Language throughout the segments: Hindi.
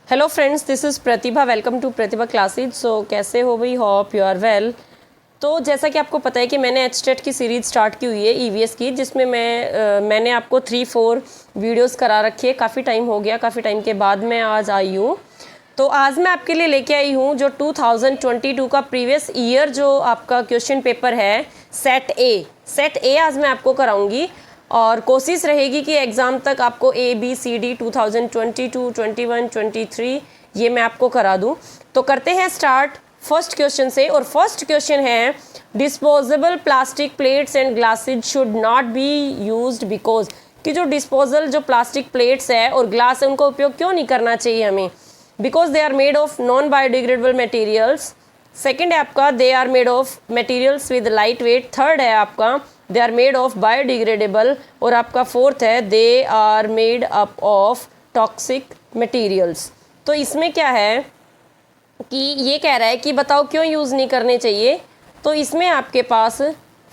Hello friends, this is Pratibha. Welcome to Pratibha classes. So कैसे हो भाई? Hope you are well. तो जैसा कि आपको पता है कि मैंने एचटेट की सीरीज़ स्टार्ट की हुई है ईवीएस की, जिसमें मैंने आपको 3-4 वीडियोस करा रखी है। काफ़ी टाइम हो गया, काफ़ी टाइम के बाद मैं आज आई हूँ। तो आज मैं आपके लिए लेके आई हूँ जो 2022 का प्रीवियस ईयर जो आपका क्वेश्चन पेपर है सेट ए आज मैं आपको कराऊंगी। और कोशिश रहेगी कि एग्ज़ाम तक आपको ABCD 2022, 21, 23 ये मैं आपको करा दूँ। तो करते हैं स्टार्ट फर्स्ट क्वेश्चन से। और फर्स्ट क्वेश्चन है, disposable plastic plates and glasses should not be used because, कि जो डिस्पोजल जो प्लास्टिक प्लेट्स है और ग्लास है उनका उपयोग क्यों नहीं करना चाहिए हमें? Because they are made of non biodegradable materials. Second है आपका, they are made of materials with light weight. Third है आपका, they are made of biodegradable. और आपका फोर्थ है, they are made up of toxic materials. तो इसमें क्या है कि ये कह रहा है कि बताओ क्यों यूज़ नहीं करने चाहिए। तो इसमें आपके पास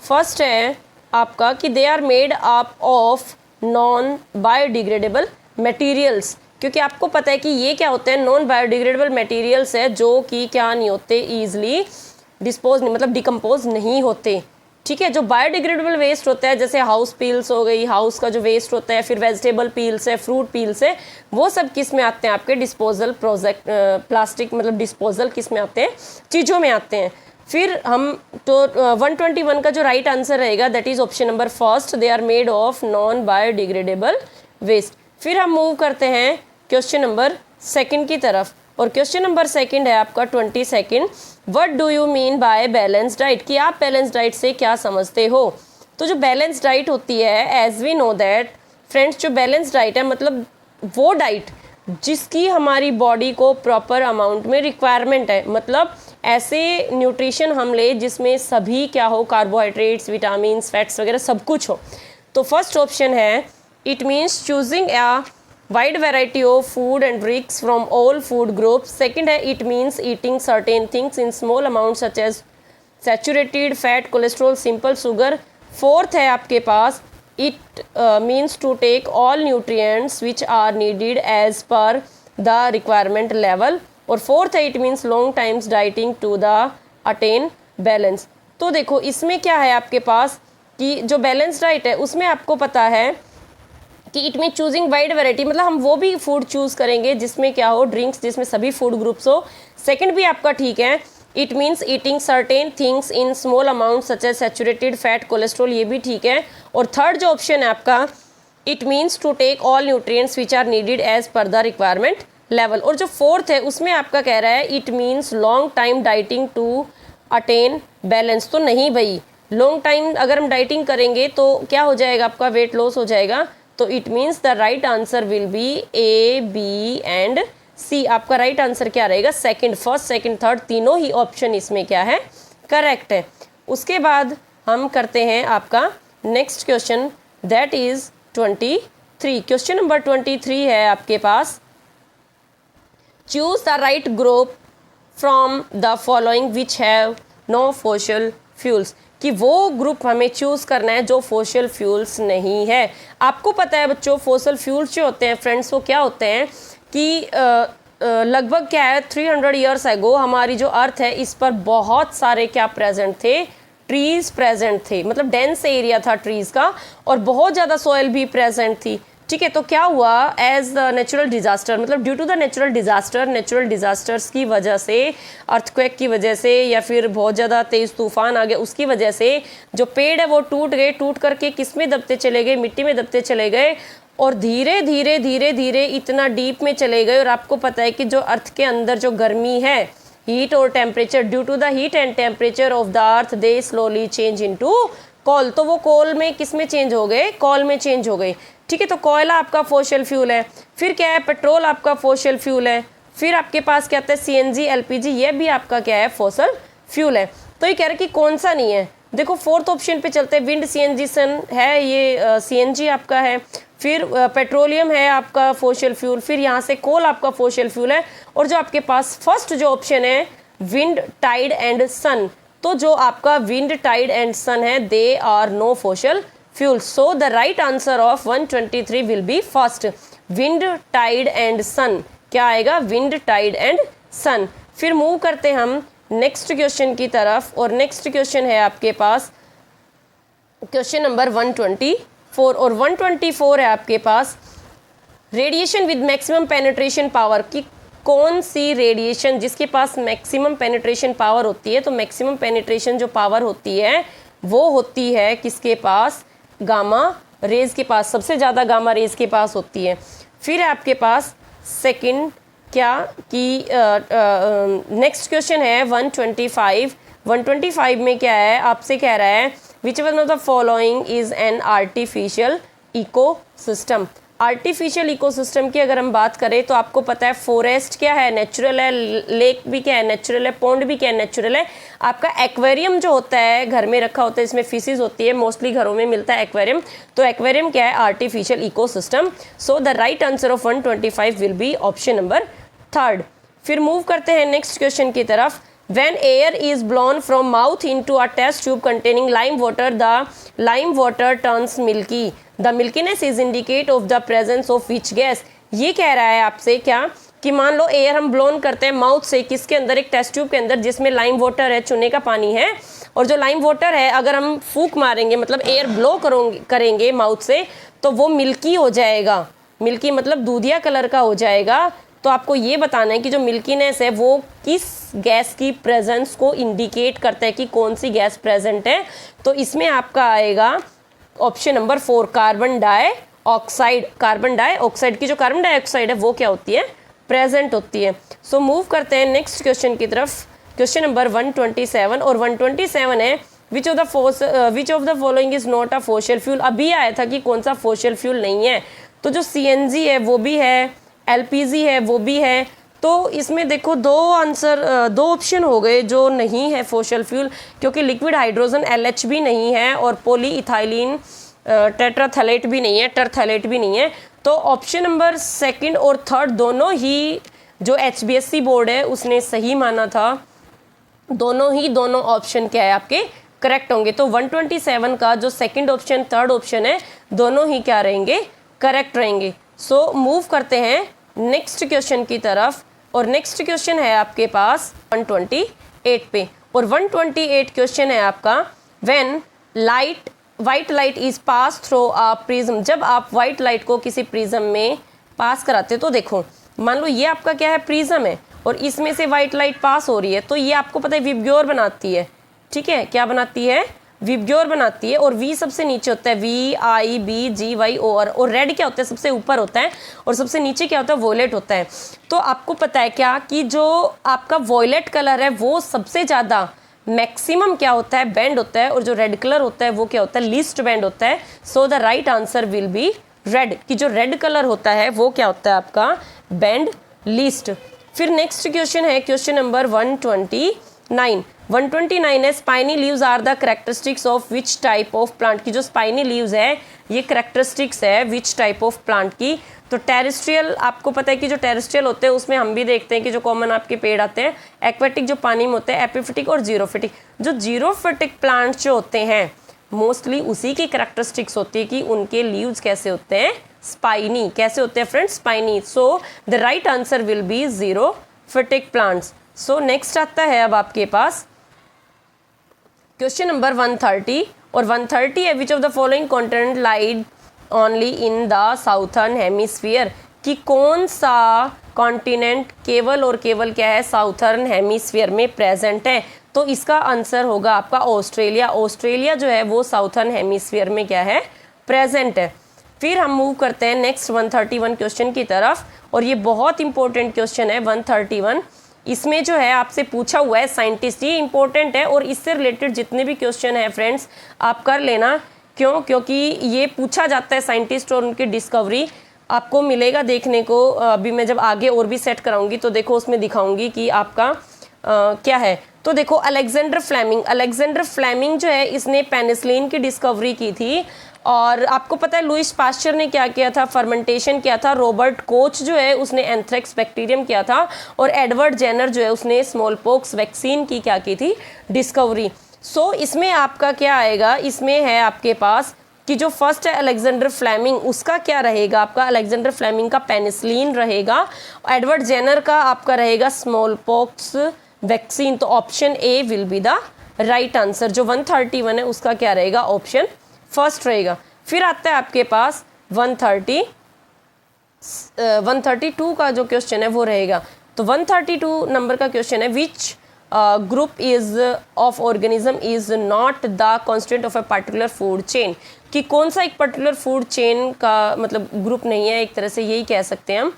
फर्स्ट है आपका कि they are made up of non biodegradable materials, क्योंकि आपको पता है कि ये क्या होते हैं, नॉन बायोडिग्रेडेबल मटेरियल्स है जो कि क्या नहीं होते, ईजिली डिस्पोज नहीं, मतलब डिकम्पोज नहीं होते। ठीक है, जो बायोडिग्रेडेबल वेस्ट होता है जैसे हाउस पील्स हो गई, हाउस का जो वेस्ट होता है, फिर वेजिटेबल पील्स है, फ्रूट पील्स है, वो सब किस में आते हैं आपके डिस्पोजल प्रोजेक्ट प्लास्टिक, मतलब डिस्पोजल किस में आते हैं, चीज़ों में आते हैं। फिर हम तो 121 का जो राइट आंसर रहेगा that is option number first, they are made of non biodegradable waste. फिर हम मूव करते हैं क्वेश्चन नंबर सेकंड की तरफ। और क्वेश्चन नंबर सेकंड है आपका 22, what do you mean by balance diet, कि आप बैलेंस डाइट से क्या समझते हो? तो जो बैलेंस डाइट होती है, as we know that friends, जो बैलेंस डाइट है मतलब वो डाइट जिसकी हमारी बॉडी को प्रॉपर अमाउंट में रिक्वायरमेंट है, मतलब ऐसे न्यूट्रिशन हम ले जिसमें सभी क्या हो, कार्बोहाइड्रेट्स, विटामिन, फैट्स वगैरह सब कुछ हो। तो फर्स्ट ऑप्शन है, it means choosing a wide variety of food and drinks from all food groups. Second है, it means eating certain things in small amounts such as saturated fat, cholesterol, simple sugar. Fourth है आपके पास, it means to take all nutrients which are needed as per the requirement level. और फोर्थ है, it means long times dieting to the attain balance. तो देखो इसमें क्या है आपके पास कि जो बैलेंस डाइट है उसमें आपको पता है कि it mean choosing wide variety, मतलब हम वो भी फूड चूज़ करेंगे जिसमें क्या हो, ड्रिंक्स जिसमें सभी फूड ग्रुप्स हो। सेकंड भी आपका ठीक है, it means eating certain things in small amount such as saturated fat, cholesterol, ये भी ठीक है। और थर्ड जो ऑप्शन है आपका, it means to take all nutrients which are needed as per the requirement level. और जो फोर्थ है उसमें आपका कह रहा है, it means long time dieting to attain balance. तो नहीं भाई, लॉन्ग टाइम अगर हम डाइटिंग करेंगे तो क्या हो जाएगा, आपका वेट लॉस हो जाएगा। तो it means the right answer will B A, B and C। आपका राइट आंसर क्या रहेगा, सेकंड, फर्स्ट, सेकंड, थर्ड तीनों ही ऑप्शन इसमें क्या है, करेक्ट है। उसके बाद हम करते हैं आपका next question, that is 23। Question number 23 है आपके पास, choose the right group from the following which have no fossil fuels, कि वो ग्रुप हमें चूज़ करना है जो फॉसिल फ्यूल्स नहीं है। आपको पता है बच्चों, फॉसिल फ्यूल्स जो होते हैं फ्रेंड्स, वो क्या होते हैं कि लगभग क्या है 300 ईयर्स एगो हमारी जो अर्थ है इस पर बहुत सारे क्या प्रेजेंट थे, ट्रीज़ प्रेजेंट थे, मतलब डेंस एरिया था ट्रीज़ का, और बहुत ज़्यादा सॉइल भी प्रेजेंट थी। ठीक है, तो क्या हुआ, एज द नेचुरल डिज़ास्टर, मतलब due to the natural disasters की वजह से, अर्थक्वेक की वजह से, या फिर बहुत ज़्यादा तेज़ तूफान आ गए उसकी वजह से जो पेड़ है वो टूट गए, टूट करके किस में दबते चले गए, मिट्टी में दबते चले गए, और धीरे धीरे धीरे धीरे इतना डीप में चले गए। और आपको पता है कि जो अर्थ के अंदर जो गर्मी है, हीट और temperature, due to the heat and temperature of the earth they slowly change into coal. तो वो कोल में किस में चेंज हो गए, कॉल में चेंज हो गए। ठीक है, तो कोयला आपका फॉसिल फ्यूल है। फिर क्या है, पेट्रोल आपका फॉसिल फ्यूल है। फिर आपके पास क्या आता है, CNG, LPG, ये भी आपका क्या है, फॉसिल फ्यूल है। तो ये कह रहे कि कौन सा नहीं है। देखो फोर्थ ऑप्शन पे चलते हैं, विंड CNG सन है, ये CNG आपका है। फिर पेट्रोलियम है आपका फॉसिल फ्यूल। फिर यहाँ से कोल आपका फॉसिल फ्यूल है। और जो आपके पास फर्स्ट जो ऑप्शन है, विंड, टाइड एंड सन, तो जो आपका विंड, टाइड एंड सन है, they are no fossil fuels. So the right answer of 123 will be first, wind, tide and sun. क्या आएगा, विंड, टाइड एंड सन। फिर मूव करते हैं हम नेक्स्ट क्वेश्चन की तरफ, और नेक्स्ट क्वेश्चन है आपके पास क्वेश्चन नंबर 124, और 124 है आपके पास radiation with maximum penetration power, की कौन सी रेडिएशन जिसके पास मैक्सिमम पेनिट्रेशन पावर होती है। तो मैक्सिमम पेनिट्रेशन जो पावर होती है वो होती है किसके पास, गामा रेज के पास, सबसे ज़्यादा गामा रेज के पास होती है। फिर आपके पास सेकंड क्या कि नेक्स्ट क्वेश्चन है 125। 125 में क्या है, आपसे कह रहा है which one of the following is an artificial ecosystem. Artificial ecosystem की अगर हम बात करें तो आपको पता है फॉरेस्ट क्या है, नेचुरल है, लेक भी क्या है, नेचुरल है, पॉन्ड भी क्या है, नेचुरल है। आपका एक्वेरियम जो होता है घर में रखा होता है, इसमें फिशेज होती है, मोस्टली घरों में मिलता है एक्वेरियम। तो एक्वेरियम क्या है, artificial ecosystem. So the right answer of 125 will be option number 3। फिर मूव करते हैं नेक्स्ट क्वेश्चन की तरफ। When air is blown from mouth into a test tube containing lime water, the lime water turns milky. The milkiness is indicate of the presence of which gas? ये कह रहा है आपसे क्या कि मान लो एयर हम ब्लोन करते हैं माउथ से, किसके अंदर, एक टेस्ट ट्यूब के अंदर जिसमें लाइम वाटर है, चूने का पानी है। और जो लाइम वाटर है अगर हम फूंक मारेंगे, मतलब एयर ब्लो करेंगे माउथ से, तो वो मिल्की हो जाएगा। मिल्की मतलब दूधिया कलर का हो जाएगा। तो आपको ये बताना है कि जो मिल्कीनेस है वो किस गैस की प्रेजेंस को इंडिकेट करता है, कि कौन सी गैस प्रेजेंट है। तो इसमें आपका आएगा option number 4, carbon dioxide. Carbon dioxide की जो कार्बन डाइऑक्साइड है वो क्या होती है, प्रेजेंट होती है। सो मूव करते हैं नेक्स्ट क्वेश्चन की तरफ, क्वेश्चन नंबर 127, और 127 है which of the following is not a fossil fuel. अभी आया था कि कौन सा फॉसिल फ्यूल नहीं है। तो जो CNG है वो भी है, LPG है वो भी है। तो इसमें देखो दो ऑप्शन हो गए जो नहीं है फॉसिल फ्यूल, क्योंकि लिक्विड हाइड्रोजन LH भी नहीं है, और पॉली इथाइलिन टेट्राथैलेट भी नहीं है, टरथैलेट भी नहीं है। तो ऑप्शन नंबर 2 और 3 दोनों ही जो HBSC बोर्ड है उसने सही माना था। दोनों ऑप्शन क्या है आपके करेक्ट होंगे। तो 127 का जो सेकंड ऑप्शन, थर्ड ऑप्शन है, दोनों ही क्या रहेंगे, करेक्ट रहेंगे। सो मूव करते हैं नेक्स्ट क्वेश्चन की तरफ, और नेक्स्ट क्वेश्चन है आपके पास 128 पे, और 128 क्वेश्चन है आपका when white light is pass through a prism. जब आप वाइट लाइट को किसी प्रिज्म में पास कराते तो देखो, मान लो ये आपका क्या है, प्रिज्म है, और इसमें से वाइट लाइट पास हो रही है, तो ये आपको पता है विबग्योर बनाती है। ठीक है, क्या बनाती है, विबग्योर बनाती है। और V सबसे नीचे होता है, VIBGYOR, और रेड क्या होता है, सबसे ऊपर होता है, और सबसे नीचे क्या होता है, वॉयलेट होता है। तो आपको पता है क्या कि जो आपका वॉयलेट कलर है वो सबसे ज़्यादा मैक्सिमम क्या होता है, बैंड होता है, और जो रेड कलर होता है वो क्या होता है, लीस्ट बैंड होता है। सो the right answer will B red, कि जो रेड कलर होता है वो क्या होता है आपका, बैंड लीस्ट। फिर नेक्स्ट क्वेश्चन है क्वेश्चन नंबर 129। 129 है spiny leaves are the characteristics of which type of plant. की जो स्पाइनी लीव्स है ये करेक्टरिस्टिक्स है विच टाइप ऑफ प्लांट की। तो टेरेस्ट्रियल, आपको पता है कि जो टेरेस्ट्रियल होते हैं उसमें हम भी देखते हैं कि जो कॉमन आपके पेड़ आते हैं, एक्वेटिक जो पानी में होते हैं, एपिफिटिक और जीरोफिटिक। जो जीरोफिटिक प्लांट्स जो होते हैं मोस्टली उसी की करेक्टरिस्टिक्स होती है कि उनके लीव्स कैसे होते हैं, स्पाइनी। कैसे होते हैं friends, spiny. So the right answer will be xerophytic plants. So next आता है अब आपके पास क्वेश्चन नंबर 130, और 130 है which of the following continent lied only in the southern hemisphere. कि कौन सा कॉन्टिनेंट केवल और केवल क्या है, साउथर्न हेमिस्फीयर में प्रेजेंट है। तो इसका आंसर होगा आपका ऑस्ट्रेलिया। ऑस्ट्रेलिया जो है वो साउथर्न हेमिस्फीयर में क्या है, प्रेजेंट है। फिर हम मूव करते हैं नेक्स्ट 131 क्वेश्चन की तरफ, और ये बहुत इंपॉर्टेंट क्वेश्चन है 131। इसमें जो है आपसे पूछा हुआ है साइंटिस्ट, ये इंपॉर्टेंट है, और इससे रिलेटेड जितने भी क्वेश्चन है फ्रेंड्स आप कर लेना। क्यों, क्योंकि ये पूछा जाता है साइंटिस्ट और उनकी डिस्कवरी आपको मिलेगा देखने को। अभी मैं जब आगे और भी सेट कराऊंगी तो देखो उसमें दिखाऊंगी कि आपका क्या है। तो देखो अलेक्जेंडर फ्लेमिंग जो है इसने पेनिसिलिन की डिस्कवरी की थी। और आपको पता है लुइस पास्चर ने क्या किया था, फर्मेंटेशन किया था। रॉबर्ट कोच जो है उसने एंथ्रेक्स बैक्टीरियम किया था, और एडवर्ड जेनर जो है उसने स्मॉल पॉक्स वैक्सीन की क्या की थी, डिस्कवरी। सो इसमें आपका क्या आएगा, इसमें है आपके पास कि जो फर्स्ट है अलेक्जेंडर फ्लेमिंग, उसका क्या रहेगा आपका, अलेक्जेंडर फ्लेमिंग का पेनिसिलिन रहेगा, एडवर्ड जेनर का आपका रहेगा स्मॉल पॉक्स वैक्सीन। तो option A will be the right answer. जो 131 है उसका क्या रहेगा, ऑप्शन फर्स्ट रहेगा। फिर आता है आपके पास 132 का जो क्वेश्चन है वो रहेगा। तो 132 नंबर का क्वेश्चन है, which group is of organism is not the constituent of a particular food chain, कि कौन सा एक पर्टिकुलर फूड चेन का मतलब ग्रुप नहीं है, एक तरह से यही कह सकते हैं हम।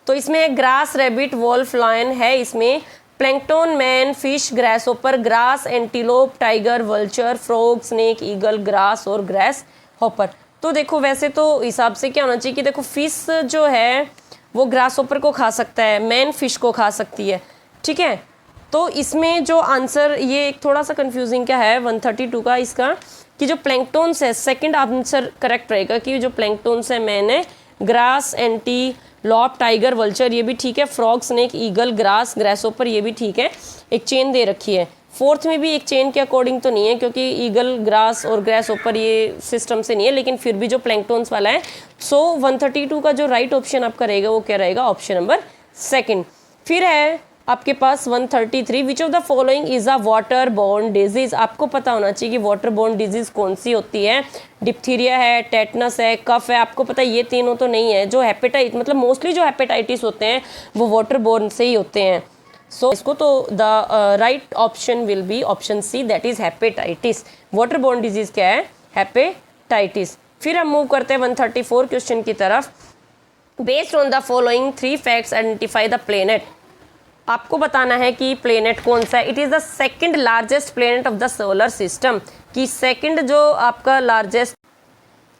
तो इसमें ग्रास, रैबिट, वॉल्फ, लायन है, इसमें plankton, man, fish, grass hopper, grass, antelope, tiger, vulture, frog, snake, eagle, grass और ग्रास हॉपर। तो देखो वैसे तो हिसाब से क्या होना चाहिए कि देखो फिश जो है वो ग्रास हॉपर को खा सकता है, मैन फिश को खा सकती है, ठीक है। तो इसमें जो आंसर, ये थोड़ा सा कंफ्यूजिंग क्या है 132 का इसका, कि जो प्लैंकटोन्स है सेकंड आंसर करेक्ट रहेगा, कि जो प्लैंकटोन्स है मैंने ग्रास, एंटीलोप, टाइगर, वल्चर ये भी ठीक है, frog, snake, eagle, grass, grasshopper ये भी ठीक है, एक चेन दे रखी है। फोर्थ में भी एक चेन के अकॉर्डिंग तो नहीं है क्योंकि ईगल, ग्रास और ग्रासहोपर ये सिस्टम से नहीं है, लेकिन फिर भी जो प्लैंकटोन्स वाला है। सो 132 का जो राइट ऑप्शन आपका रहेगा वो क्या रहेगा, ऑप्शन नंबर सेकंड। फिर है आपके पास 133, विच of the following is a water borne disease. आपको पता होना चाहिए कि वाटर बोर्न डिजीज कौन सी होती है, डिप्थीरिया है, टेटनस है, कफ है। आपको पता है ये तीनों तो नहीं है। जो हेपेटाइट मतलब मोस्टली जो हेपेटाइटिस होते हैं वो वाटर बोर्न से ही होते हैं। सो इसको तो the right option will be option C, that is hepatitis. Water borne disease क्या है, हेपेटाइटिस। फिर हम मूव करते हैं 134 क्वेश्चन की तरफ। Based on the following 3 facts identify the planet. आपको बताना है कि प्लेनेट कौन सा है। It is the second largest planet of the solar system, कि सेकंड जो आपका लार्जेस्ट,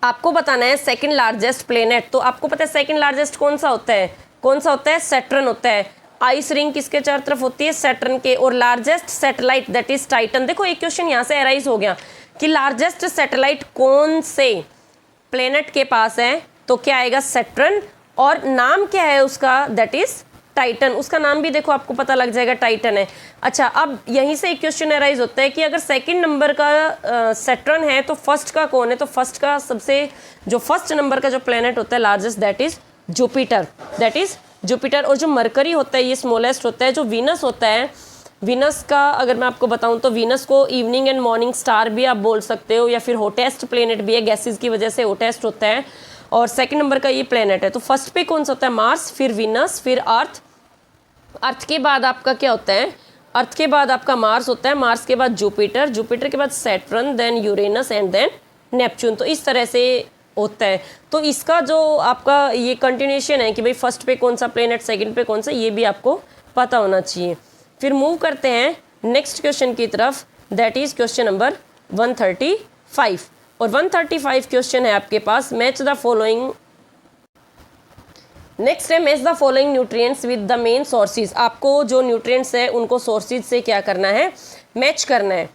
आपको बताना है सेकंड लार्जेस्ट प्लेनेट। तो आपको पता है सेकंड लार्जेस्ट कौन सा होता है, कौन सा होता है, सैटर्न होता है। आइस रिंग किसके चारों तरफ होती है, सैटर्न के। और largest satellite that is Titan. देखो एक क्वेश्चन यहाँ से अराइज हो गया कि लार्जेस्ट सैटेलाइट कौन से प्लेनेट के पास है, तो क्या आएगा, सैटर्न। और नाम क्या है उसका, दैट इज टाइटन। उसका नाम भी देखो आपको पता लग जाएगा, टाइटन है। अच्छा, अब यहीं से एक क्वेश्चन अराइज होता है कि अगर सेकंड नंबर का सैटर्न है तो फर्स्ट का कौन है। तो फर्स्ट का सबसे जो फर्स्ट नंबर का जो प्लेनेट होता है largest, that is Jupiter, that is Jupiter. और जो मरकरी होता है ये स्मॉलेस्ट होता है। जो वीनस होता है, वीनस का अगर मैं आपको बताऊं तो वीनस को इवनिंग एंड मॉर्निंग स्टार भी आप बोल सकते हो, या फिर हॉटेस्ट प्लेनेट भी है, गैसेस की वजह से हॉटेस्ट होता है। और सेकंड नंबर का ये प्लेनेट है। तो फर्स्ट पे कौन सा होता है, मार्स, फिर वीनस, फिर अर्थ। अर्थ के बाद आपका क्या होता है, अर्थ के बाद आपका मार्स होता है, मार्स के बाद जुपिटर, जुपिटर के बाद Saturn, then Uranus and then Neptune. तो इस तरह से होता है। तो इसका जो आपका ये कंटिन्यूशन है कि भाई फर्स्ट पे कौन सा प्लेनेट, सेकंड पे कौन सा, ये भी आपको पता होना चाहिए। फिर मूव करते हैं नेक्स्ट क्वेश्चन की तरफ, दैट इज क्वेश्चन नंबर 135। और 135 क्वेश्चन है आपके पास, मैच द फॉलोइंग। नेक्स्ट है match the following nutrients with the main sources. आपको जो न्यूट्रिएंट्स है उनको सोर्सेज से क्या करना है, मैच करना है।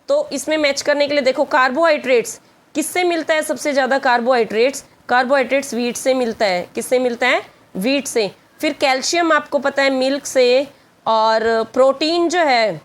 तो इसमें मैच करने के लिए देखो, कार्बोहाइड्रेट्स किससे मिलता है सबसे ज़्यादा, कार्बोहाइड्रेट्स, कार्बोहाइड्रेट्स वीट से मिलता है। किससे मिलता है, वीट से। फिर कैल्शियम आपको पता है मिल्क से। और प्रोटीन जो है,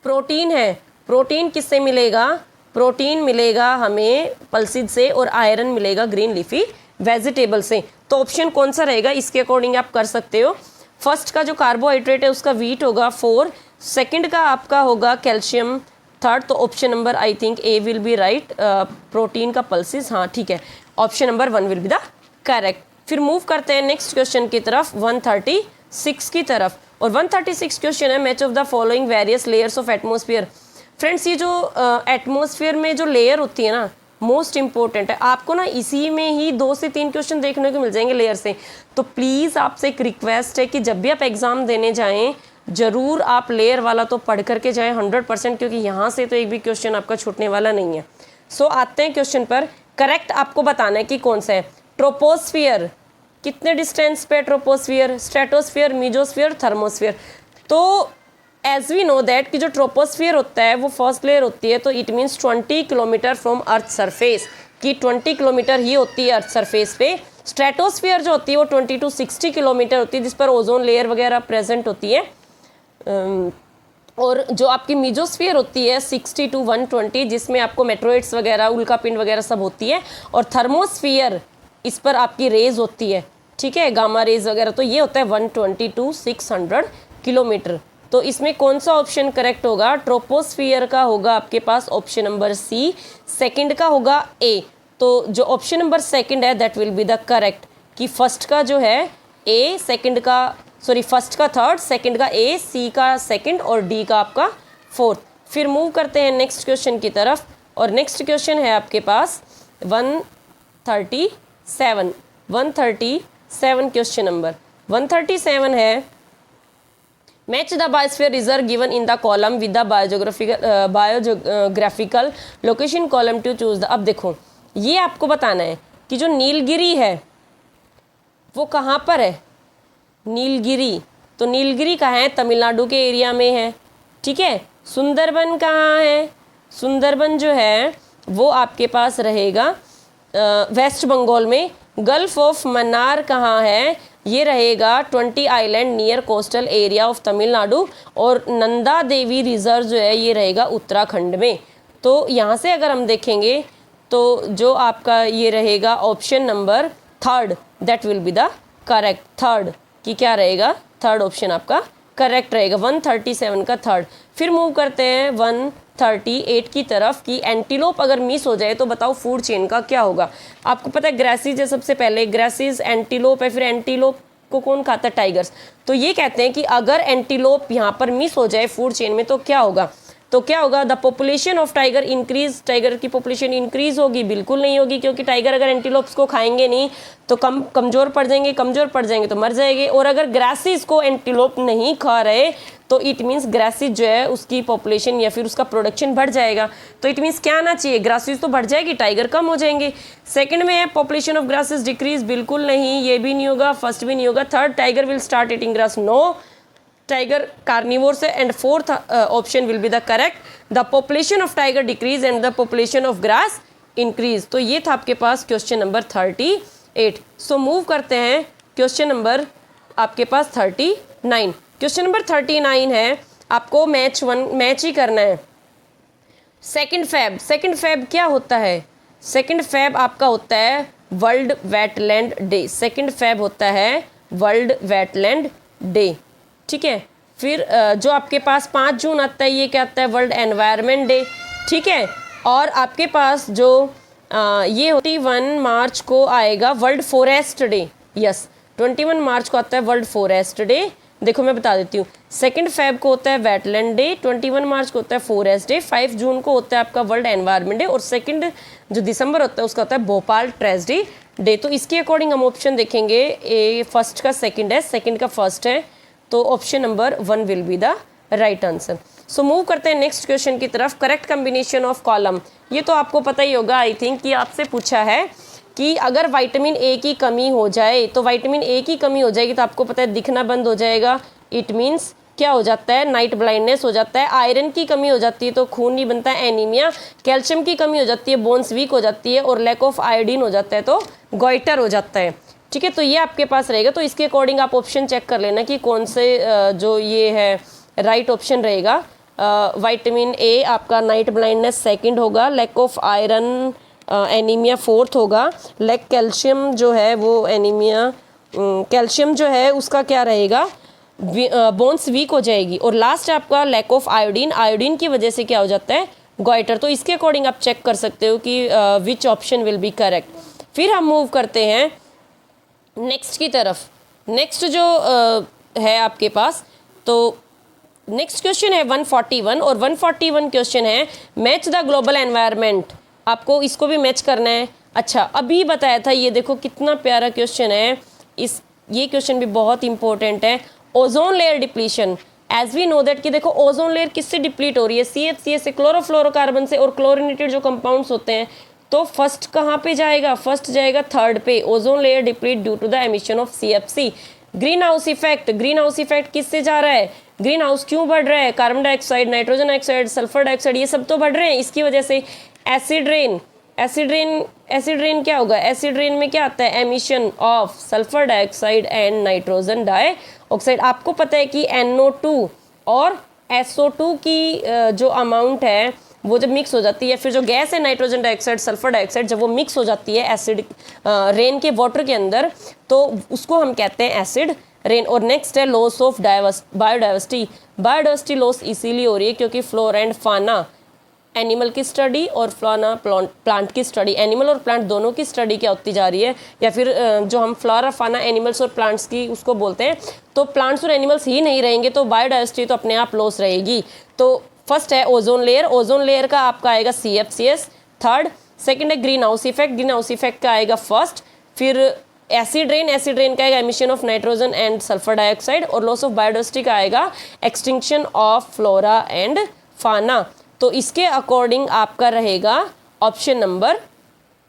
प्रोटीन है, प्रोटीन किससे मिलेगा, प्रोटीन मिलेगा हमें पल्सिड से। और आयरन मिलेगा ग्रीन लीफी वेजिटेबल से। तो ऑप्शन कौन सा रहेगा, इसके अकॉर्डिंग आप कर सकते हो। फर्स्ट का जो कार्बोहाइड्रेट है उसका वीट होगा 4, सेकंड का आपका होगा कैल्शियम, थर्ड। तो option number I think A will be right, protein का पल्सिस, हाँ ठीक है, option number 1 will be the correct. फिर मूव करते हैं नेक्स्ट क्वेश्चन की तरफ, 136 की तरफ। और 136 क्वेश्चन है, match of the following various layers of atmosphere. Friends, ये जो एटमोसफियर में जो लेयर होती है ना, मोस्ट इंपॉर्टेंट है। आपको ना इसी में ही 2 से 3 क्वेश्चन देखने को मिल जाएंगे लेयर से। तो प्लीज़ आपसे एक रिक्वेस्ट है कि जब भी आप एग्ज़ाम देने जाएं ज़रूर आप लेयर वाला तो पढ़ करके जाएं 100%, क्योंकि यहाँ से तो एक भी क्वेश्चन आपका छूटने वाला नहीं है। सो आते हैं क्वेश्चन पर। करेक्ट आपको बताना है कि कौन सा है। ट्रोपोस्फियर कितने डिस्टेंस पे, ट्रोपोस्फियर, स्ट्रेटोस्फियर, मीजोस्फियर, थर्मोस्फियर। तो एज वी नो दैट कि जो ट्रोपोस्फियर होता है वो फर्स्ट लेयर होती है, तो it means 20 kilometre from earth surface, कि 20 किलोमीटर ही होती है अर्थ सरफेस पे। स्ट्रेटोस्फियर जो होती है वो 20 to 60 किलोमीटर होती है, जिस पर ओजोन लेयर वगैरह प्रेजेंट होती है। और जो आपकी मीजोस्फीयर होती है 60 to 120, जिसमें आपको मेट्रोइड्स वगैरह, उल्कापिंड वगैरह सब होती है, और थर्मोस्फीयर इस पर आपकी रेज होती है, ठीक है, गामा रेज वगैरह, तो ये होता है 120 to 600 किलोमीटर। तो इसमें कौन सा ऑप्शन करेक्ट होगा? ट्रोपोस्फियर का होगा आपके पास ऑप्शन नंबर सी। सेकंड का होगा ए। तो जो ऑप्शन नंबर सेकंड है that will be the correct, कि फर्स्ट का जो है ए, सेकंड का सॉरी फर्स्ट का थर्ड, सेकंड का ए, सी का सेकंड और डी का आपका फोर्थ। फिर मूव करते हैं नेक्स्ट क्वेश्चन की तरफ, और नेक्स्ट क्वेश्चन है आपके पास 137 क्वेश्चन नंबर 137 है, match the biosphere reserve given in the column with the biographical location column to choose the. अब देखो ये आपको बताना है कि जो नीलगिरी है वो कहाँ पर है। नीलगिरी, तो नीलगिरी कहाँ है? तमिलनाडु के एरिया में है, ठीक है। सुंदरबन कहाँ है? सुंदरबन जो है वो आपके पास रहेगा वेस्ट बंगाल में। गल्फ ऑफ मन्नार कहाँ है? ये रहेगा 20 island near coastal area of Tamil Nadu. और नंदा देवी रिजर्व जो है ये रहेगा उत्तराखंड में। तो यहाँ से अगर हम देखेंगे तो जो आपका ये रहेगा option number third, that will be the correct. Third कि क्या रहेगा? थर्ड ऑप्शन आपका करेक्ट रहेगा, 137 का थर्ड। फिर मूव करते हैं 138 की तरफ, कि एंटीलोप अगर मिस हो जाए तो बताओ फूड चेन का क्या होगा। आपको पता है ग्रासीज है सबसे पहले, ग्रासीज एंटीलोप है, फिर एंटीलोप को कौन खाता है? टाइगर्स। तो ये कहते हैं कि अगर एंटीलोप यहाँ पर मिस हो जाए फूड चेन में तो क्या होगा? तो क्या होगा? The population of tiger increase, tiger की पॉपुलेशन इंक्रीज होगी? बिल्कुल नहीं होगी, क्योंकि टाइगर अगर एंटीलोप्स को खाएंगे नहीं तो कमजोर पड़ जाएंगे, कमजोर पड़ जाएंगे तो मर जाएंगे। और अगर ग्रासीज को एंटीलोप नहीं खा रहे तो इट मीन्स ग्रासीज जो है उसकी पॉपुलेशन या फिर उसका प्रोडक्शन बढ़ जाएगा। तो इट मीन्स क्या आना चाहिए? ग्रासीज तो बढ़ जाएगी, टाइगर कम हो जाएंगे। सेकंड में है पॉपुलेशन ऑफ ग्रासेस डिक्रीज, बिल्कुल नहीं, ये भी नहीं होगा, फर्स्ट भी नहीं होगा। Third, tiger will start eating grass, no, tiger carnivore से। And fourth option will be the correct, the population of tiger decrease and the population of grass increase. तो ये था आपके पास क्वेश्चन नंबर 38। सो मूव करते हैं क्वेश्चन नंबर आपके पास 39। क्वेश्चन नंबर 39 है, आपको मैच ही करना है। सेकंड फेब क्या होता है? सेकंड फेब आपका होता है world wetland day. Second Feb होता है वर्ल्ड वेटलैंड डे, ठीक है। फिर जो आपके पास 5 जून आता है, ये क्या आता है? वर्ल्ड एनवायरनमेंट डे, ठीक है। और आपके पास जो ये 21 मार्च को आएगा वर्ल्ड फॉरेस्ट डे। यस, 21 मार्च को आता है वर्ल्ड फॉरेस्ट डे। देखो मैं बता देती हूँ, सेकंड फेब को होता है वेटलैंड डे, 21 मार्च को होता है फॉरेस्ट डे, 5 जून को होता है आपका वर्ल्ड एनवायरनमेंट डे, और सेकंड जो दिसंबर होता है उसका होता है भोपाल ट्रेजेडी डे। तो इसके अकॉर्डिंग हम ऑप्शन देखेंगे, ए फर्स्ट का सेकंड है, सेकंड का फर्स्ट है, तो option number 1 will be the right answer. So move करते हैं नेक्स्ट क्वेश्चन की तरफ। करेक्ट कॉम्बिनेशन ऑफ कॉलम, ये तो आपको पता ही होगा आई थिंक, कि आपसे पूछा है कि अगर विटामिन ए की कमी हो जाए, तो विटामिन ए की कमी हो जाएगी तो आपको पता है दिखना बंद हो जाएगा। इट मीन्स क्या हो जाता है? नाइट ब्लाइंडनेस हो जाता है। आयरन की कमी हो जाती है तो खून नहीं बनता है, एनीमिया। कैल्शियम की कमी हो जाती है, बोन्स वीक हो जाती है। और लैक ऑफ आयोडीन हो जाता है तो गॉइटर हो जाता है, ठीक है। तो ये आपके पास रहेगा। तो इसके अकॉर्डिंग आप ऑप्शन चेक कर लेना कि कौन से जो ये है राइट ऑप्शन रहेगा। विटामिन ए आपका नाइट ब्लाइंडनेस सेकंड होगा, lack of iron anaemia fourth होगा, लैक कैल्शियम जो है वो एनीमिया, कैल्शियम जो है उसका क्या रहेगा? बोन्स वीक हो जाएगी। और लास्ट आपका लैक ऑफ आयोडीन, आयोडीन की वजह से क्या हो जाता है? गॉइटर। तो इसके अकॉर्डिंग आप चेक कर सकते हो कि which option will be correct. फिर हम मूव करते हैं नेक्स्ट की तरफ। नेक्स्ट जो है आपके पास, तो नेक्स्ट क्वेश्चन है 141, और 141 क्वेश्चन है मैच द ग्लोबल एनवायरनमेंट। आपको इसको भी मैच करना है। अच्छा, अभी बताया था, ये देखो कितना प्यारा क्वेश्चन है। ये क्वेश्चन भी बहुत इंपॉर्टेंट है। Ozone layer depletion, as we know that कि देखो ओजोन लेयर किससे डिप्लीट हो रही है? CH से, क्लोरोफ्लोरोकार्बन से, और क्लोरिनेटेड जो कंपाउंड्स होते हैं। तो फर्स्ट कहाँ पे जाएगा? फर्स्ट जाएगा थर्ड पे, ozone layer deplete due to the emission of CFC। Greenhouse effect, greenhouse effect किससे जा रहा है? ग्रीन हाउस क्यों बढ़ रहा है? Carbon dioxide, nitrogen oxide, sulphur dioxide, ये सब तो बढ़ रहे हैं इसकी वजह से। एसिड रेन, एसिड रेन क्या होगा? एसिड रेन में क्या आता है? Emission of sulphur dioxide and nitrogen dioxide. आपको पता है कि NO2 और SO2 की जो अमाउंट है वो जब मिक्स हो जाती है, फिर जो गैस है नाइट्रोजन डाइऑक्साइड, सल्फर डाइऑक्साइड, जब वो मिक्स हो जाती है एसिड रेन के वाटर के अंदर, तो उसको हम कहते हैं एसिड रेन। और नेक्स्ट है loss of biodiversity. Biodiversity loss इसीलिए हो रही है क्योंकि फ्लोरा एंड फाना एनिमल की स्टडी और फ्लोरा प्लांट की स्टडी, एनिमल और प्लांट दोनों की स्टडी क्या होती जा रही है, या फिर जो हम फ्लोरा फाना एनिमल्स और प्लांट्स की उसको बोलते हैं। तो प्लांट्स और एनिमल्स ही नहीं रहेंगे तो बायोडाइवर्सिटी तो अपने आप लॉस रहेगी। तो फर्स्ट है ओजोन लेयर, ओजोन लेयर का आपका आएगा CFCS थर्ड। सेकंड है green house effect, greenhouse effect का आएगा फर्स्ट। फिर एसिड रेन, एसिड रेन का आएगा emission of nitrogen and sulphur dioxide. और लॉस ऑफ बायोडाइवर्सिटी का आएगा एक्सटिंक्शन ऑफ फ्लोरा एंड फाना। तो इसके अकॉर्डिंग आपका रहेगा option number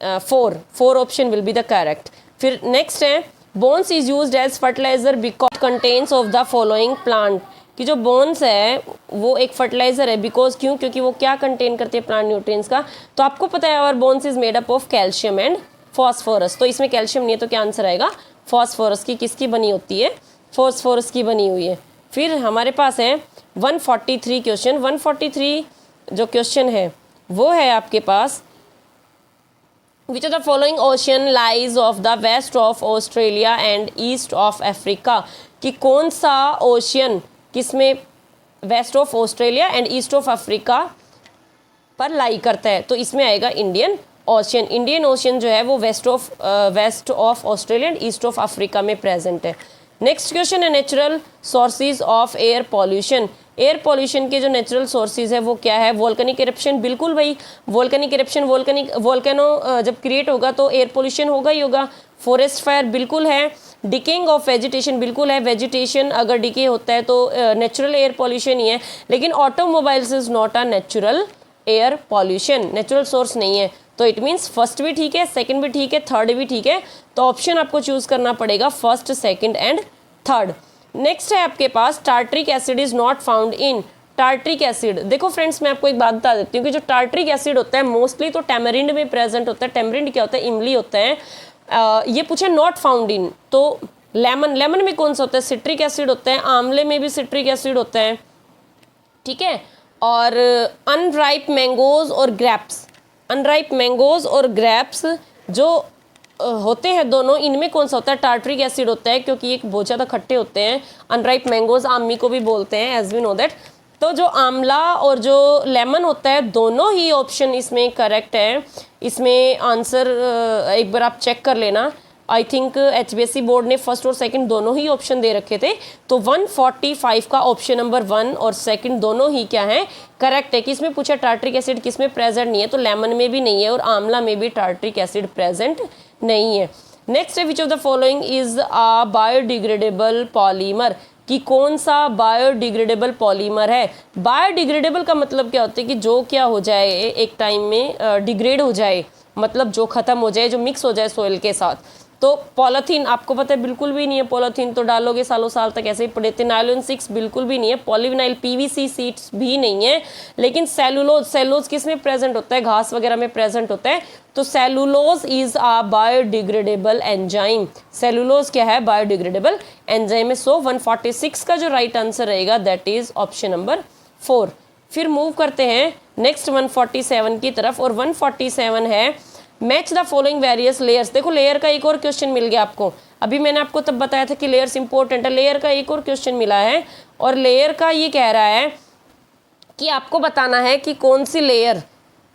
4 option will be the correct. फिर नेक्स्ट है bones is used as fertiliser because contains of the following plant, कि जो बोन्स है वो एक फर्टिलाइजर है, बिकॉज क्यों, क्योंकि वो क्या कंटेन करते हैं प्लांट न्यूट्रिएंट्स का। तो आपको पता है our bones is made up of calcium and phosphorus. तो इसमें कैल्शियम नहीं है तो क्या आंसर आएगा, फॉस्फोरस की। किसकी बनी होती है, फॉस्फोरस की बनी हुई है। फिर हमारे पास है 143 क्वेश्चन। 143 जो क्वेश्चन है वो है आपके पास, which of the following ocean lies of the west of Australia and east of Africa, कि कौन सा ओशियन किसमें west of Australia and east of Africa पर लाई करता है। तो इसमें आएगा इंडियन ओशियन। इंडियन ओशियन जो है वो west of Australia and east of Africa में प्रेजेंट है। नेक्स्ट क्वेश्चन है natural sources of air pollution. Air pollution के जो नेचुरल सोर्सेज है वो क्या है, वोल्केनिक इरप्शन। बिल्कुल भाई, वोल्केनिक इरप्शन, वोल्केनो जब क्रिएट होगा तो एयर पॉल्यूशन होगा ही होगा। फॉरेस्ट फायर बिल्कुल है। डिकेइंग ऑफ वेजिटेशन बिल्कुल है, वेजिटेशन अगर डिके होता है तो नेचुरल एयर पॉल्यूशन ही है। लेकिन automobiles is not a natural air pollution, natural source नहीं है। तो इट मीन्स फर्स्ट भी ठीक है, सेकंड भी ठीक है, थर्ड भी ठीक है। तो ऑप्शन आपको चूज करना पड़ेगा first, second and third. Next है आपके पास tartaric acid is not found in. Tartaric acid, देखो फ्रेंड्स मैं आपको एक बात बता देती हूँ कि जो टार्ट्रिक एसिड होता है मोस्टली तो टैमरिंड में प्रेजेंट होता है। टैमरिंड क्या होता है, इमली होता है। ये पूछे नॉट फाउंड इन, तो लेमन में कौन सा होता है, सिट्रिक एसिड होता है। आंवले में भी सिट्रिक एसिड होता है, ठीक है। और अनराइप मैंगोज और ग्रेप्स, अनराइप मैंगोज और ग्रेप्स जो होते हैं दोनों, इनमें कौन सा होता है, टार्ट्रिक एसिड होता है, क्योंकि ये बहुत ज़्यादा खट्टे होते हैं। अनराइप मैंगोज आमी को भी बोलते हैं, एज वी नो दैट। तो जो आंवला और जो लेमन होता है दोनों ही ऑप्शन इसमें करेक्ट है। इसमें आंसर एक बार आप चेक कर लेना। आई थिंक HBSC बोर्ड ने फर्स्ट और सेकंड दोनों ही ऑप्शन दे रखे थे। तो 145 का ऑप्शन नंबर 1 और सेकंड दोनों ही क्या है, करेक्ट है। कि इसमें पूछा टार्ट्रिक एसिड किसमें प्रेजेंट नहीं है, तो लेमन में भी नहीं है और आंवला में भी टार्ट्रिक एसिड प्रेजेंट नहीं है। नेक्स्ट है which of the following is a biodegradable polymer, कि कौन सा बायोडिग्रेडेबल पॉलीमर है। बायोडिग्रेडेबल का मतलब क्या होता है कि जो क्या हो जाए एक टाइम में डिग्रेड हो जाए, मतलब जो खत्म हो जाए, जो मिक्स हो जाए सोइल के साथ। तो पॉलीथीन आपको पता है बिल्कुल भी नहीं है, पॉलीथीन तो डालोगे सालों साल तक ऐसे ही पड़े थे। नायलॉन 6 बिल्कुल भी नहीं है। पॉलीविनाइल PVC सीड्स भी नहीं है। लेकिन सेलुलोज, सेलुलोज किस में प्रेजेंट होता है, घास वगैरह में प्रेजेंट होता है। तो cellulose is a biodegradable enzyme. Cellulose क्या है, बायोडिग्रेडेबल एंजाइम है। सो 146 का जो राइट आंसर रहेगा दैट इज ऑप्शन नंबर 4। फिर मूव करते हैं नेक्स्ट 147 की तरफ, और 147 है match the following various layers. देखो लेयर का एक और क्वेश्चन मिल गया आपको। अभी मैंने आपको तब बताया था कि लेयर्स इंपॉर्टेंट है, लेयर का एक और क्वेश्चन मिला है। और लेयर का ये कह रहा है कि आपको बताना है कि कौन सी लेयर,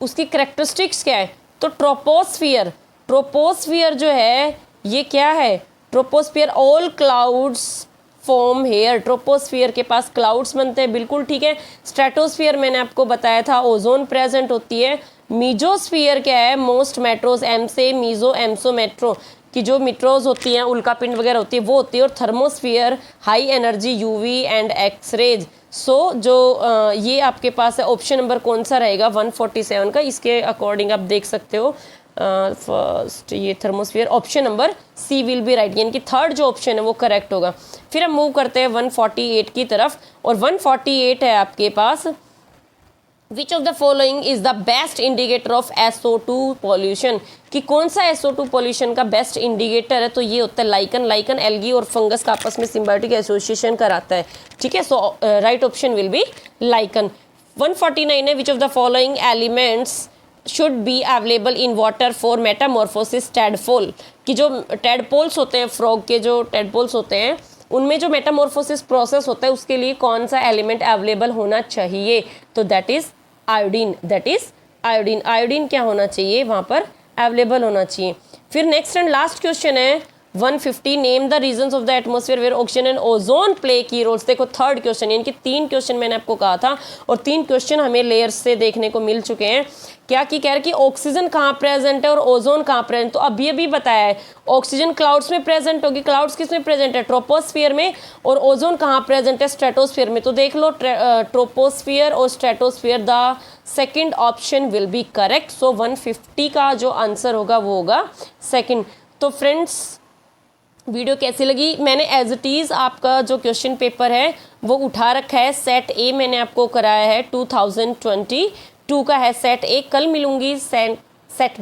उसकी कैरेक्टरिस्टिक्स क्या है। तो ट्रोपोस्फियर, ट्रोपोस्फियर जो है ये क्या है, troposphere all clouds form here. Troposphere के पास क्लाउड्स बनते हैं, बिल्कुल ठीक है। स्ट्रेटोस्फियर मैंने आपको बताया था ओजोन प्रेजेंट होती है। मीजोस्फियर क्या है, मोस्ट मेट्रोज, एम से मीजो, एमसो मेट्रो, कि जो मिट्रोज होती हैं, उल्का पिंड वगैरह होती है वो होती है। और thermosphere high energy UV and X rays. So जो ये आपके पास है ऑप्शन नंबर कौन सा रहेगा 147 का, इसके अकॉर्डिंग आप देख सकते हो। फर्स्ट ये thermosphere, option number C will be right, यानी कि थर्ड जो ऑप्शन है वो करेक्ट होगा। फिर हम मूव करते हैं 148 की तरफ, और 148 है आपके पास which of the following is the best indicator of SO2 pollution, कि कौन सा SO2 पॉल्यूशन का बेस्ट इंडिकेटर है, तो ये होता है लाइकन। लाइकन एल्गी और फंगस का आपस में सिम्बायोटिक एसोसिएशन कराता है, ठीक है। So right option will be lichen. 149 है, which of the following elements should be available in water for metamorphosis tadpole, कि जो टैडपोल्स होते हैं, फ्रॉग के जो टैडपोल्स होते हैं, उनमें जो मेटामॉर्फोसिस प्रोसेस होता है उसके लिए कौन सा एलिमेंट अवेलेबल होना चाहिए, तो that is iodine. That is iodine. Iodine क्या होना चाहिए, वहाँ पर अवेलेबल होना चाहिए। फिर नेक्स्ट एंड लास्ट क्वेश्चन है 150, name the regions of the atmosphere where oxygen and ozone play key roles. देखो थर्ड क्वेश्चन, यानी कि 3 क्वेश्चन मैंने आपको कहा था और 3 क्वेश्चन हमें लेयर्स से देखने को मिल चुके हैं। क्या कि कह रहे कि ऑक्सीजन कहाँ प्रेजेंट है और ओजोन कहाँ प्रेजेंट, तो अभी अभी बताया है ऑक्सीजन क्लाउड्स में प्रेजेंट होगी। क्लाउड्स किस में प्रेजेंट है, ट्रोपोस्फियर में, और ओजोन कहाँ प्रेजेंट है, स्ट्रेटोस्फियर में। तो देख लो ट्रोपोस्फियर और stratosphere, the second option will be correct. So 150 का जो आंसर होगा वो होगा सेकेंड। तो फ्रेंड्स वीडियो कैसी लगी, मैंने एज इट इज़ आपका जो क्वेश्चन पेपर है वो उठा रखा है। सेट ए मैंने आपको कराया है 2022 का है सेट ए। कल मिलूंगी सेट